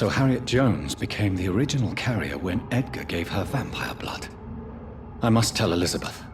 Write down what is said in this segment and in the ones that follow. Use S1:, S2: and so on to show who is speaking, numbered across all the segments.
S1: So Harriet Jones became the original carrier when Edgar gave her vampire blood. I must tell Elisabeth.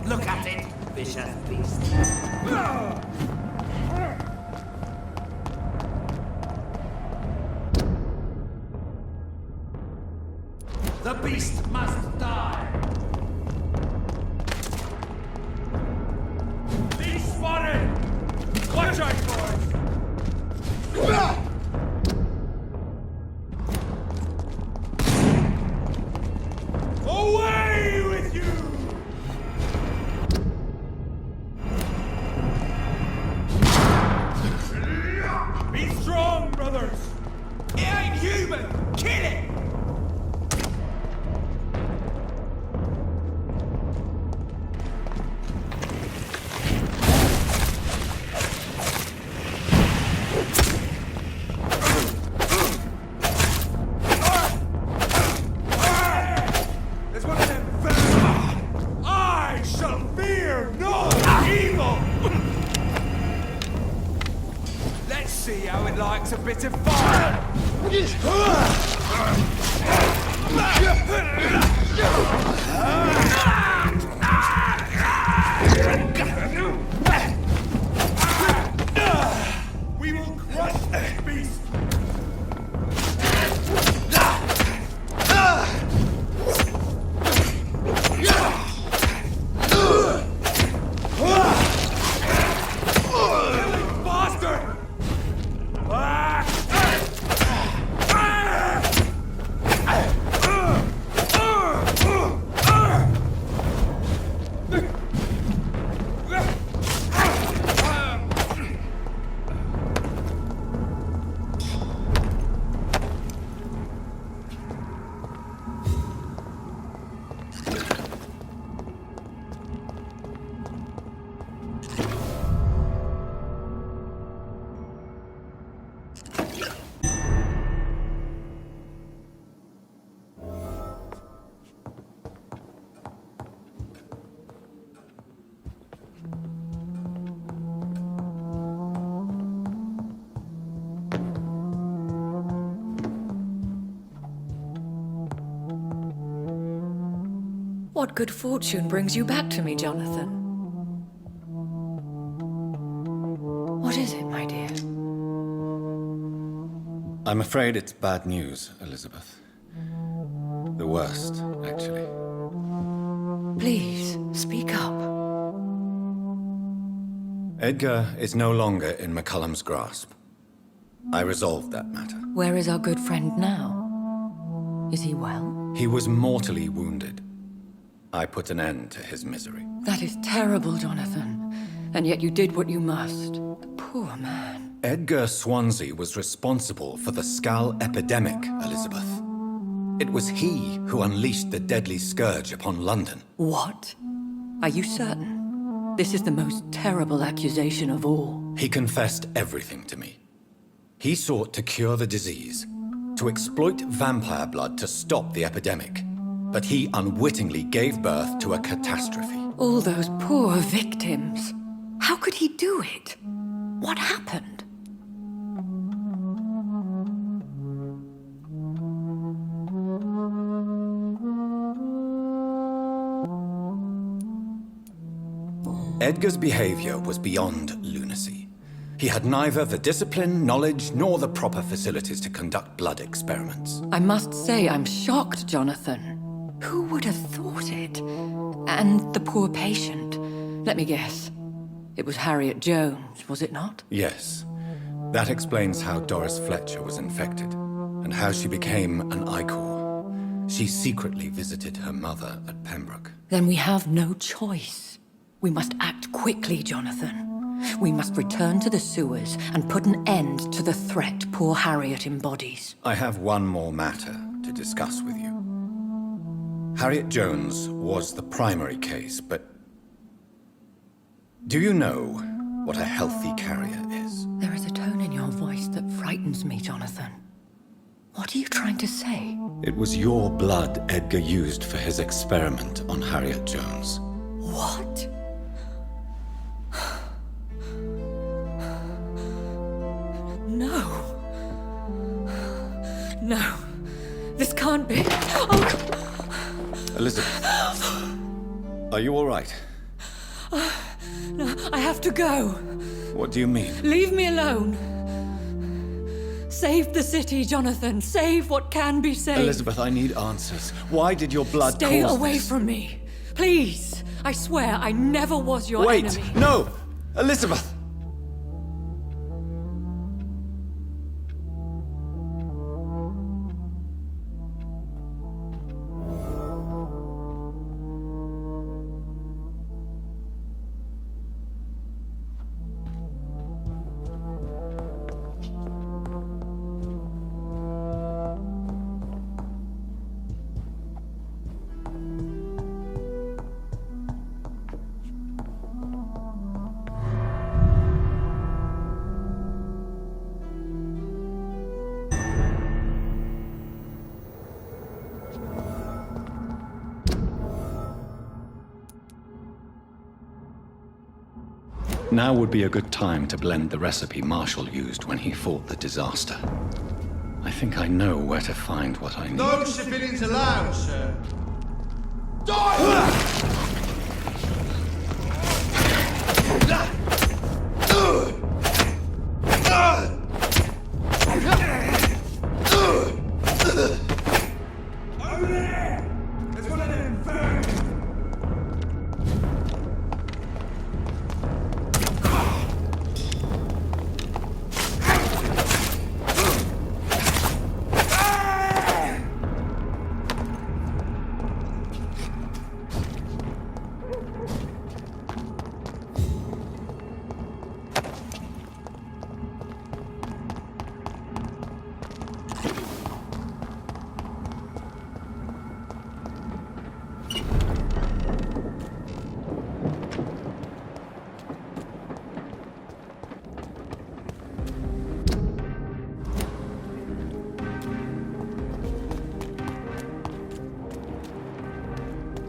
S2: Look at it, vicious beast. The beast must die. He's spotted! Watch out, boys! Away with you! Be strong, brothers! It ain't human! Kill it! There's one of them vampires! I shall fear no evil! Let's see how it likes a bit of fire! We will crush this beast! Bastard!
S3: What good fortune brings you back to me, Jonathan? What is it, my dear?
S1: I'm afraid it's bad news, Elisabeth. The worst, actually.
S3: Please, speak up.
S1: Edgar is no longer in McCullum's grasp. I resolved that matter.
S3: Where is our good friend now? Is he well?
S1: He was mortally wounded. I put an end to his misery.
S3: That is terrible, Jonathan. And yet you did what you must. The poor man.
S1: Edgar Swansea was responsible for the Skull epidemic, Elizabeth. It was he who unleashed the deadly scourge upon London.
S3: What? Are you certain? This is the most terrible accusation of all.
S1: He confessed everything to me. He sought to cure the disease, to exploit vampire blood to stop the epidemic. But he unwittingly gave birth to a catastrophe.
S3: All those poor victims. How could he do it? What happened?
S1: Edgar's behavior was beyond lunacy. He had neither the discipline, knowledge, nor the proper facilities to conduct blood experiments.
S3: I must say I'm shocked, Jonathan. Who would have thought it? And the poor patient. Let me guess. It was Harriet Jones, was it not?
S1: Yes. That explains how Doris Fletcher was infected, and how she became an Icor. She secretly visited her mother at Pembroke.
S3: Then we have no choice. We must act quickly, Jonathan. We must return to the sewers and put an end to the threat poor Harriet embodies.
S1: I have one more matter to discuss with you. Harriet Jones was the primary case, but... do you know what a healthy carrier is?
S3: There is a tone in your voice that frightens me, Jonathan. What are you trying to say?
S1: It was your blood Edgar used for his experiment on Harriet Jones.
S3: What? No. No. This can't be. Oh.
S1: Elizabeth, are you all right?
S3: No, I have to go.
S1: What do you mean?
S3: Leave me alone. Save the city, Jonathan. Save what can be saved.
S1: Elizabeth, I need answers. Why did your blood
S3: Stay
S1: cause
S3: away
S1: this?
S3: from me. Please. I swear I never was your
S1: Wait!
S3: enemy.
S1: No! Elizabeth! Now would be a good time to blend the recipe Marshall used when he fought the disaster. I think I know where to find what I need.
S2: No civilians allowed, sir. Die! Over there! There's one of them vermin!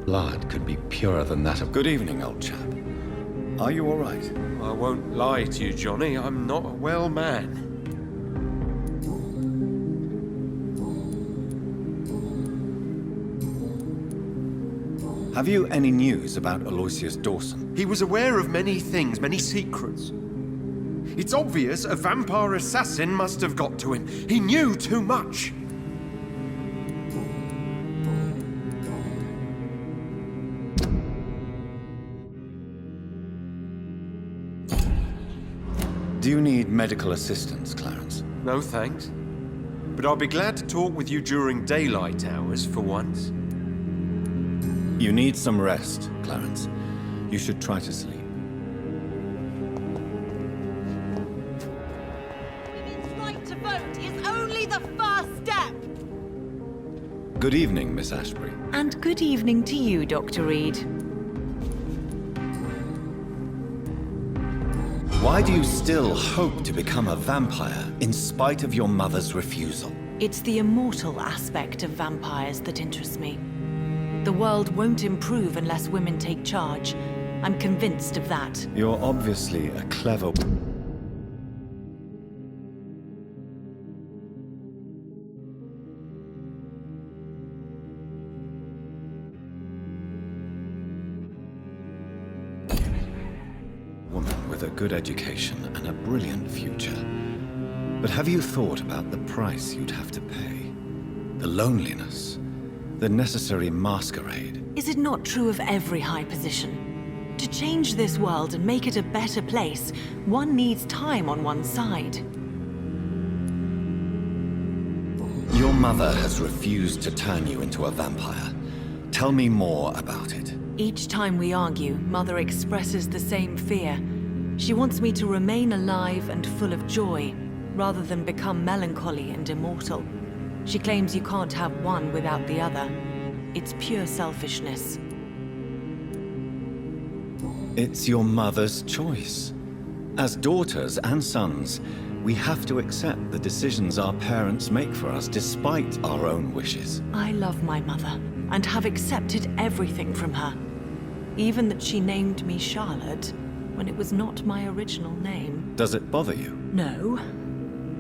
S1: Blood could be purer than that of... Good evening, old chap. Are you all right?
S4: I won't lie to you, Johnny. I'm not a well man.
S1: Have you any news about Aloysius Dawson?
S4: He was aware of many things, many secrets. It's obvious a vampire assassin must have got to him. He knew too much.
S1: Do you need medical assistance, Clarence?
S4: No thanks. But I'll be glad to talk with you during daylight hours for once.
S1: You need some rest, Clarence. You should try to sleep.
S5: Women's right to vote is only the first step.
S1: Good evening, Miss Ashbury.
S5: And good evening to you, Dr. Reed.
S1: Why do you still hope to become a vampire in spite of your mother's refusal?
S5: It's the immortal aspect of vampires that interests me. The world won't improve unless women take charge. I'm convinced of that.
S1: You're obviously a clever... woman with a good education and a brilliant future. But have you thought about the price you'd have to pay? The loneliness, the necessary masquerade.
S5: Is it not true of every high position? To change this world and make it a better place, one needs time on one's side.
S1: Your mother has refused to turn you into a vampire. Tell me more about it.
S5: Each time we argue, Mother expresses the same fear. She wants me to remain alive and full of joy, rather than become melancholy and immortal. She claims you can't have one without the other. It's pure selfishness.
S1: It's your mother's choice. As daughters and sons, we have to accept the decisions our parents make for us despite our own wishes.
S5: I love my mother, and have accepted everything from her. Even that she named me Charlotte, when it was not my original name.
S1: Does it bother you?
S5: No.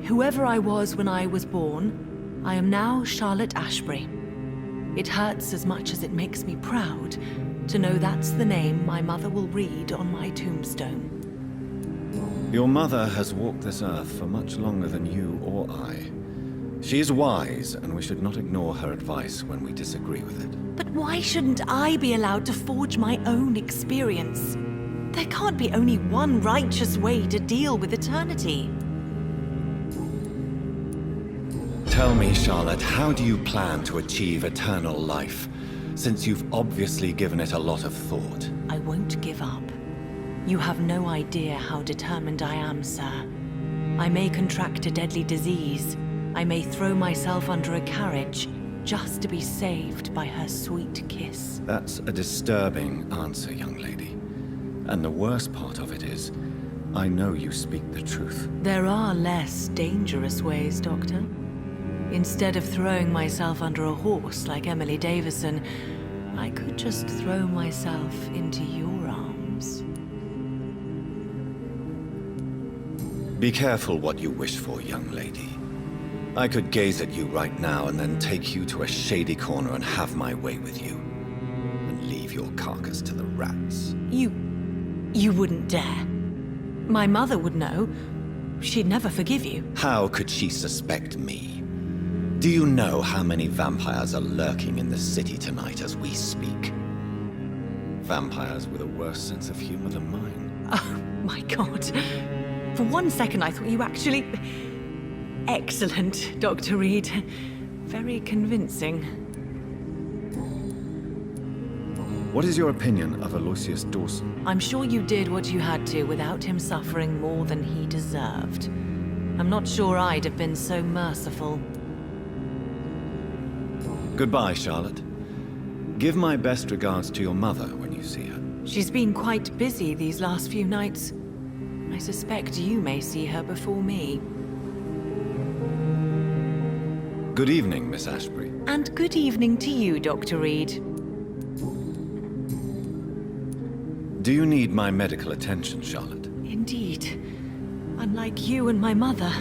S5: Whoever I was when I was born, I am now Charlotte Ashbury. It hurts as much as it makes me proud to know that's the name my mother will read on my tombstone.
S1: Your mother has walked this earth for much longer than you or I. She is wise, and we should not ignore her advice when we disagree with it.
S5: But why shouldn't I be allowed to forge my own experience? There can't be only one righteous way to deal with eternity.
S1: Tell me, Charlotte, how do you plan to achieve eternal life, since you've obviously given it a lot of thought?
S5: I won't give up. You have no idea how determined I am, sir. I may contract a deadly disease. I may throw myself under a carriage, just to be saved by her sweet kiss.
S1: That's a disturbing answer, young lady. And the worst part of it is, I know you speak the truth.
S5: There are less dangerous ways, Doctor. Instead of throwing myself under a horse like Emily Davison, I could just throw myself into your arms.
S1: Be careful what you wish for, young lady. I could gaze at you right now and then take you to a shady corner and have my way with you. And leave your carcass to the rats.
S5: You wouldn't dare. My mother would know. She'd never forgive you.
S1: How could she suspect me? Do you know how many vampires are lurking in the city tonight as we speak? Vampires with a worse sense of humor than mine.
S5: Oh, my God. For one second, I thought you actually... Excellent, Dr. Reed. Very convincing.
S1: What is your opinion of Aloysius Dawson?
S5: I'm sure you did what you had to without him suffering more than he deserved. I'm not sure I'd have been so merciful.
S1: Goodbye, Charlotte. Give my best regards to your mother when you see her.
S5: She's been quite busy these last few nights. I suspect you may see her before me.
S1: Good evening, Miss Ashbury.
S5: And good evening to you, Dr. Reed.
S1: Do you need my medical attention, Charlotte?
S5: Indeed. Unlike you and my mother,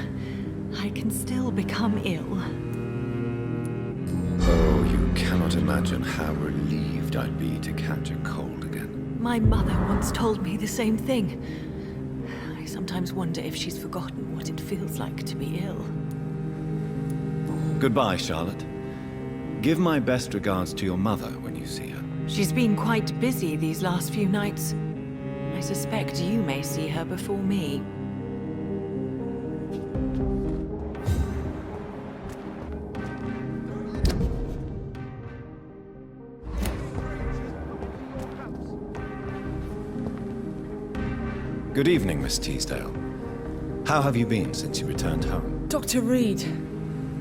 S5: I can still become ill.
S1: Oh, you cannot imagine how relieved I'd be to catch a cold again.
S5: My mother once told me the same thing. I sometimes wonder if she's forgotten what it feels like to be ill.
S1: Goodbye, Charlotte. Give my best regards to your mother when you see her.
S5: She's been quite busy these last few nights. I suspect you may see her before me.
S1: Good evening, Miss Teasdale. How have you been since you returned home?
S6: Dr. Reed.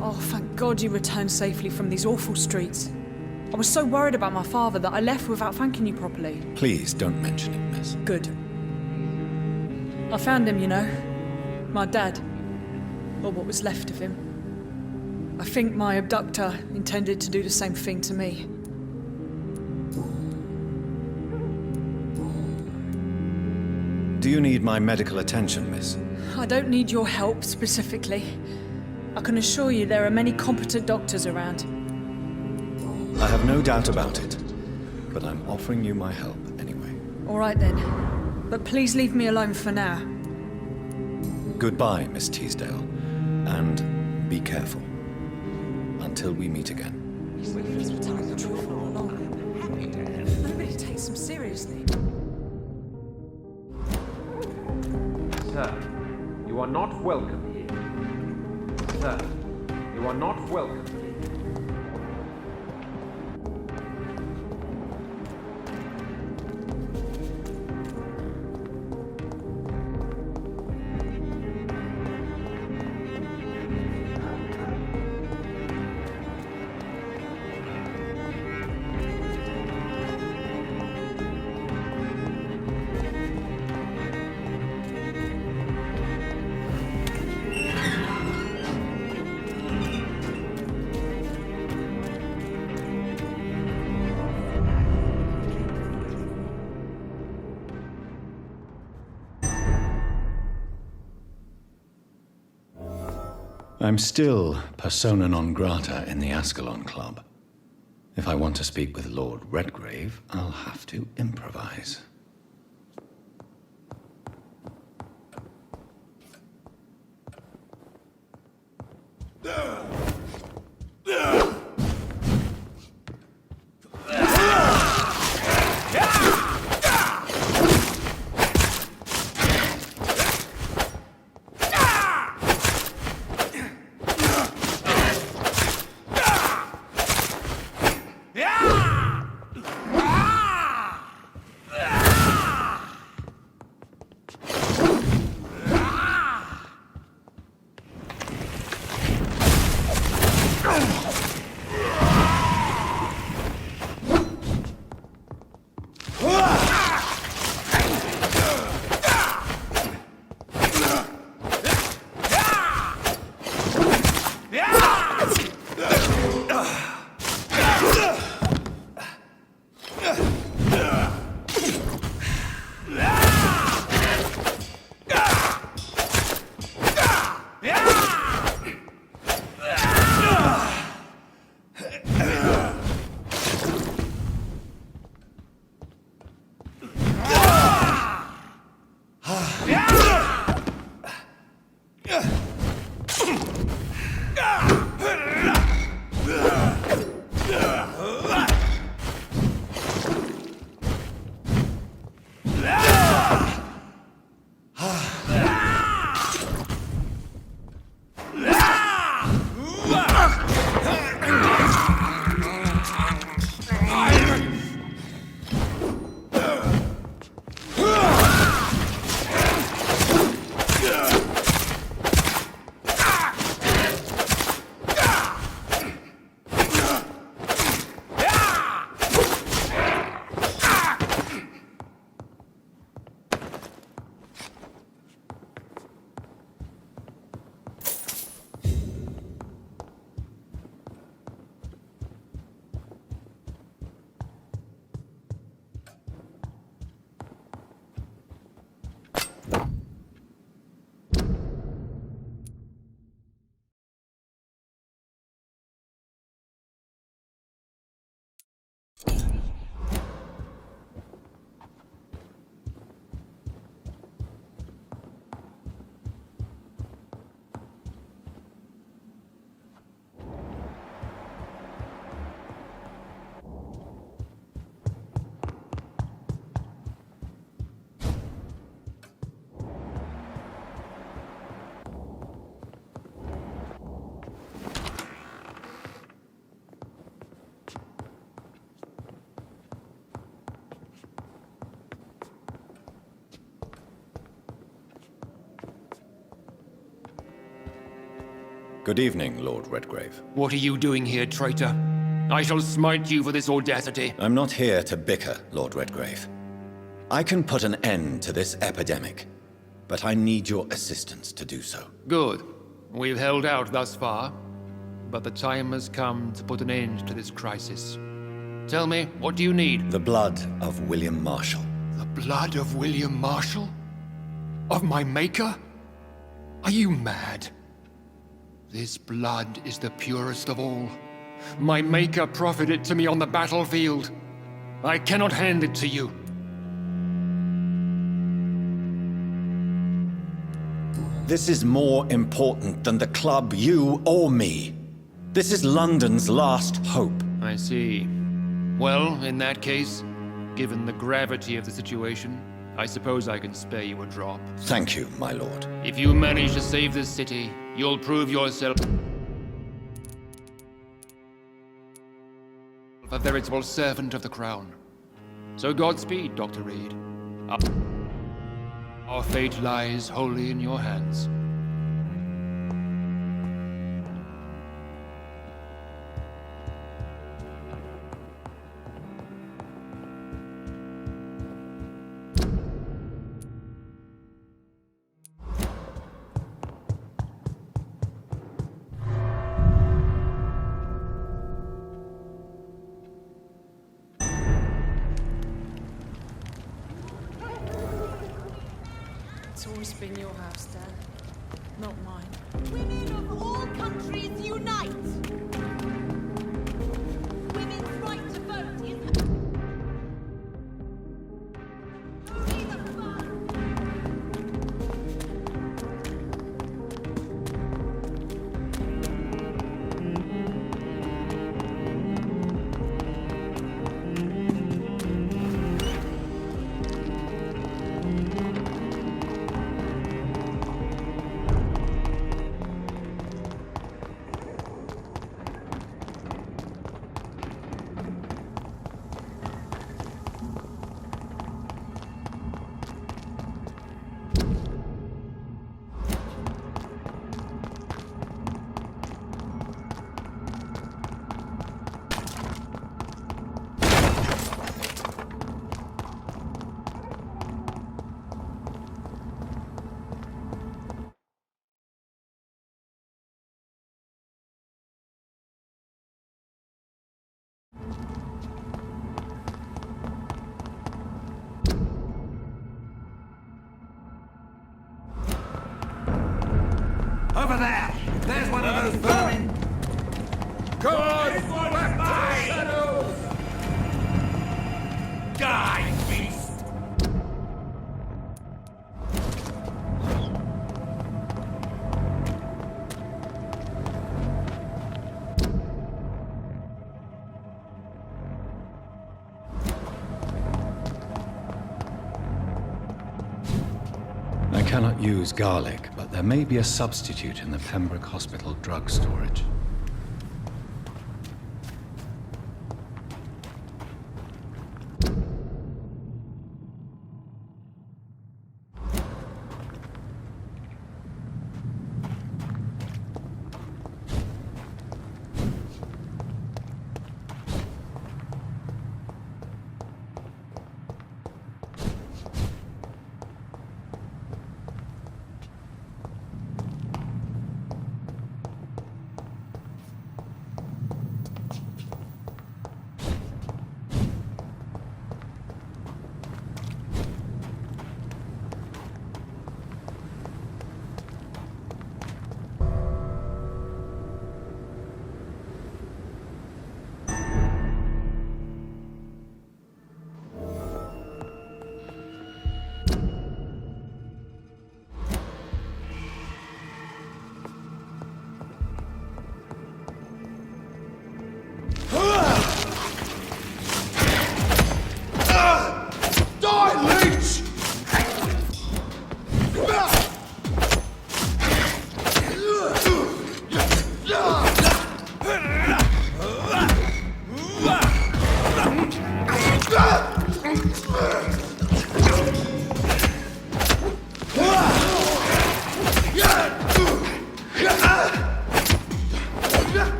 S6: Oh, thank God you returned safely from these awful streets. I was so worried about my father that I left without thanking you properly.
S1: Please don't mention it, miss.
S6: Good. I found him, you know. My dad. Or what was left of him. I think my abductor intended to do the same thing to me.
S1: Do you need my medical attention, miss?
S6: I don't need your help specifically. I can assure you there are many competent doctors around.
S1: I have no doubt about it, but I'm offering you my help anyway.
S6: All right then. But please leave me alone for now.
S1: Goodbye, Miss Teasdale, and be careful. Until we meet again.
S6: Nobody takes him seriously.
S7: Sir, you are not welcome here. Sir, you are not welcome here.
S1: I'm still persona non grata in the Ascalon Club. If I want to speak with Lord Redgrave, I'll have to improvise. Good evening, Lord Redgrave.
S8: What are you doing here, traitor? I shall smite you for this audacity.
S1: I'm not here to bicker, Lord Redgrave. I can put an end to this epidemic, but I need your assistance to do so.
S8: Good. We've held out thus far, but the time has come to put an end to this crisis. Tell me, what do you need?
S1: The blood of William Marshall.
S8: The blood of William Marshall? Of my maker? Are you mad? This blood is the purest of all. My maker proffered it to me on the battlefield. I cannot hand it to you.
S1: This is more important than the club, you, or me. This is London's last hope.
S8: I see. Well, in that case, given the gravity of the situation, I suppose I can spare you a drop.
S1: Thank you, my lord.
S8: If you manage to save this city, you'll prove yourself a veritable servant of the crown. So Godspeed, Dr. Reed. Our fate lies wholly in your hands.
S6: It's always been your house, Dad. Not mine.
S9: Women of all countries unite! Women's right to vote is only the fun!
S2: Over there! There's one of those vermin! Come on! Back to the shadows! Die, beast!
S1: I cannot use garlic, but there may be a substitute in the Pembroke Hospital drug storage.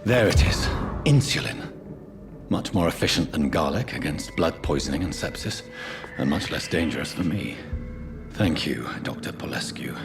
S1: There it is. Insulin. Much more efficient than garlic against blood poisoning and sepsis, and much less dangerous for me. Thank you, Dr. Polescu.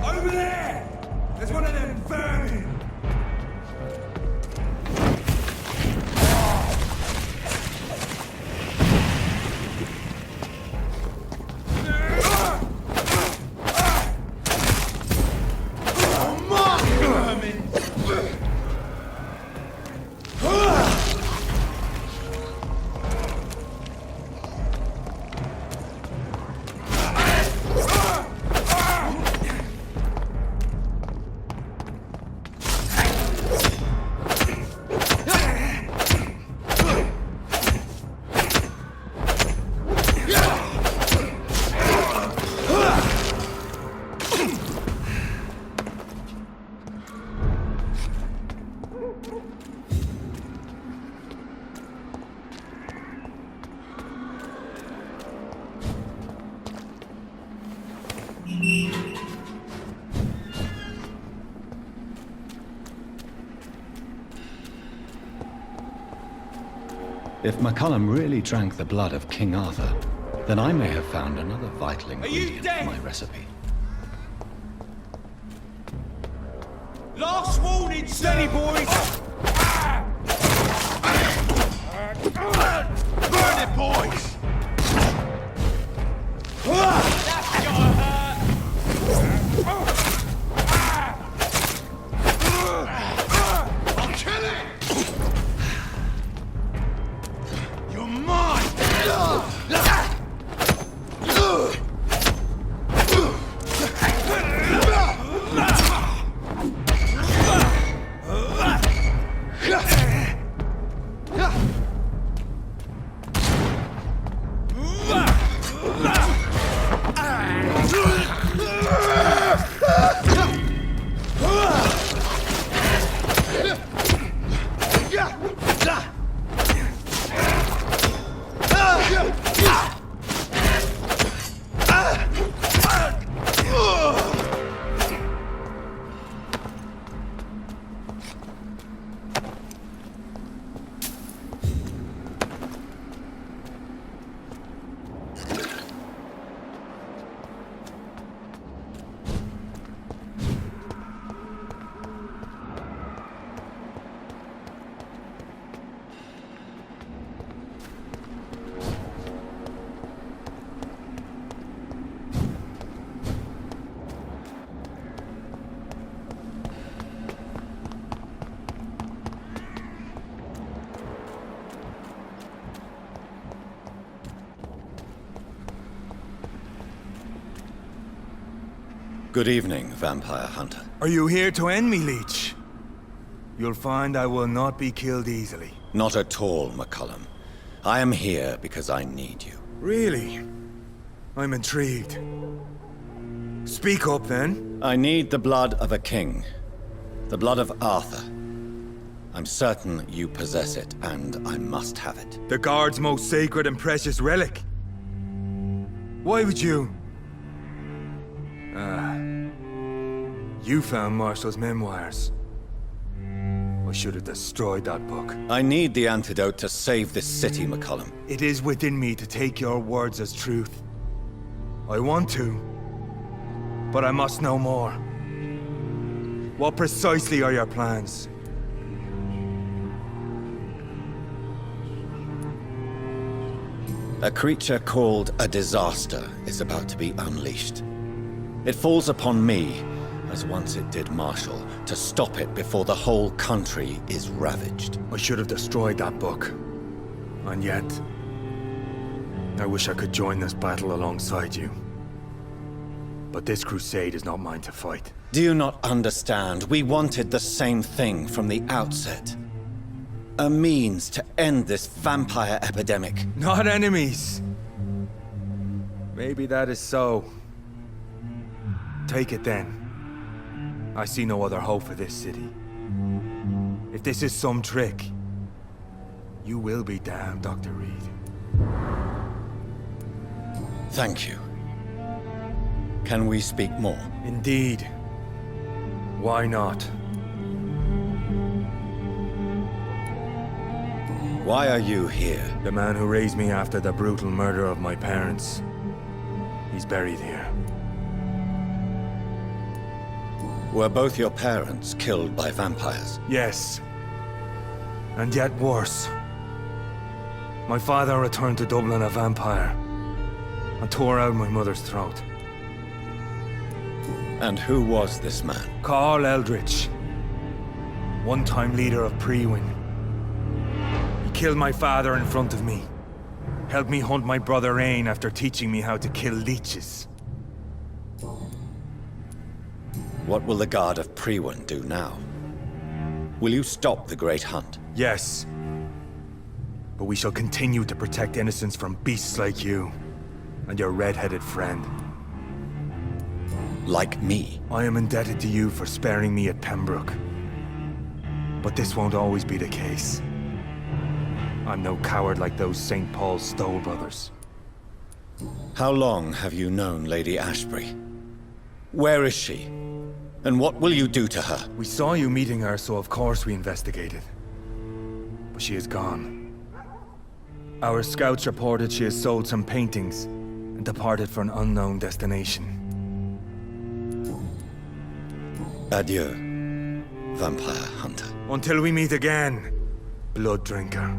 S2: Over there! There's one of them vermin!
S1: If McCullum really drank the blood of King Arthur, then I may have found another vital ingredient for my recipe.
S2: Last warning, steady boys! Burn it, boys! That's gotta hurt! I'll kill it! You're mine!
S1: Good evening, vampire hunter.
S10: Are you here to end me, Leech? You'll find I will not be killed easily.
S1: Not at all, McCullum. I am here because I need you.
S10: Really? I'm intrigued. Speak up, then.
S1: I need the blood of a king. The blood of Arthur. I'm certain you possess it, and I must have it.
S10: The Guard's most sacred and precious relic. Why would you? You found Marshall's memoirs. I should have destroyed that book.
S1: I need the antidote to save this city, McCollum.
S10: It is within me to take your words as truth. I want to, but I must know more. What precisely are your plans?
S1: A creature called a disaster is about to be unleashed. It falls upon me, as once it did Marshall, to stop it before the whole country is ravaged.
S10: I should have destroyed that book. And yet, I wish I could join this battle alongside you. But this crusade is not mine to fight.
S1: Do you not understand? We wanted the same thing from the outset. A means to end this vampire epidemic.
S10: Not enemies! Maybe that is so. Take it then. I see no other hope for this city. If this is some trick, you will be damned, Dr. Reed.
S1: Thank you. Can we speak more?
S10: Indeed. Why not?
S1: Why are you here?
S10: The man who raised me after the brutal murder of my parents. He's buried here.
S1: Were both your parents killed by vampires?
S10: Yes. And yet worse. My father returned to Dublin a vampire and tore out my mother's throat.
S1: And who was this man?
S10: Carl Eldritch. One-time leader of Prewin. He killed my father in front of me. Helped me hunt my brother Ain after teaching me how to kill leeches.
S1: What will the Guard of Prewin do now? Will you stop the Great Hunt?
S10: Yes. But we shall continue to protect innocents from beasts like you and your red-headed friend.
S1: Like me?
S10: I am indebted to you for sparing me at Pembroke. But this won't always be the case. I'm no coward like those St. Paul's Stoll brothers.
S1: How long have you known Lady Ashbury? Where is she? And what will you do to her?
S10: We saw you meeting her, so of course we investigated. But she is gone. Our scouts reported she has sold some paintings and departed for an unknown destination.
S1: Adieu, vampire hunter.
S10: Until we meet again, blood drinker.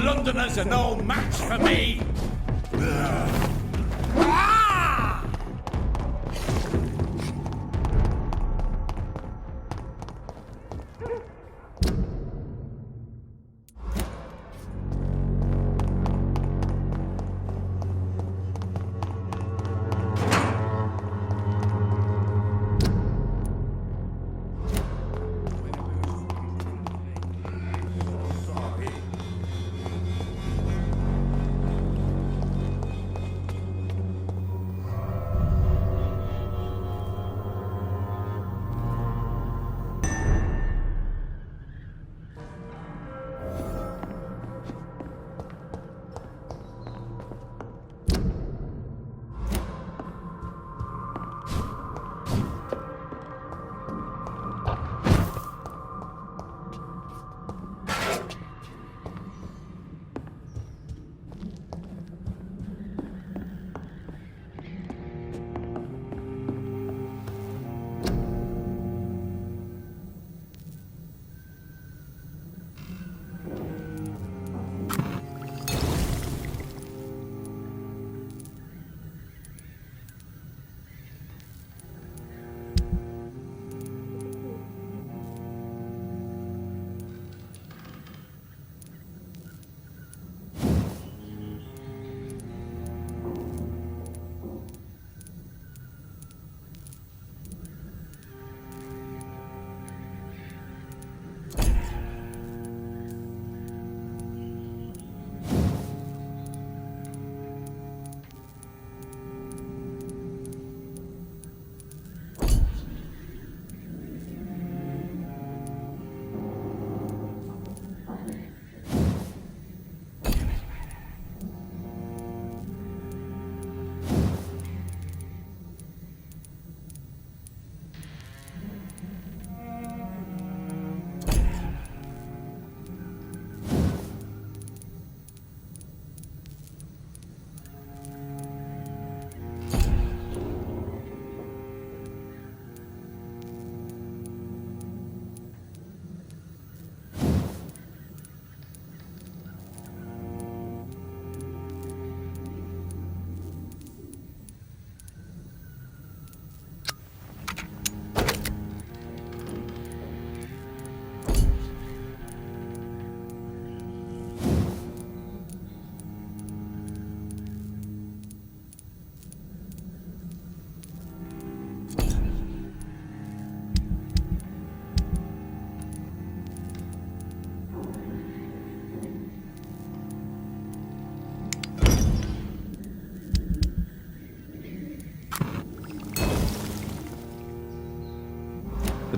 S2: Londoners are no match for me!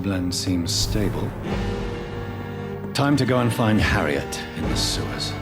S1: The blend seems stable. Time to go and find Harriet in the sewers.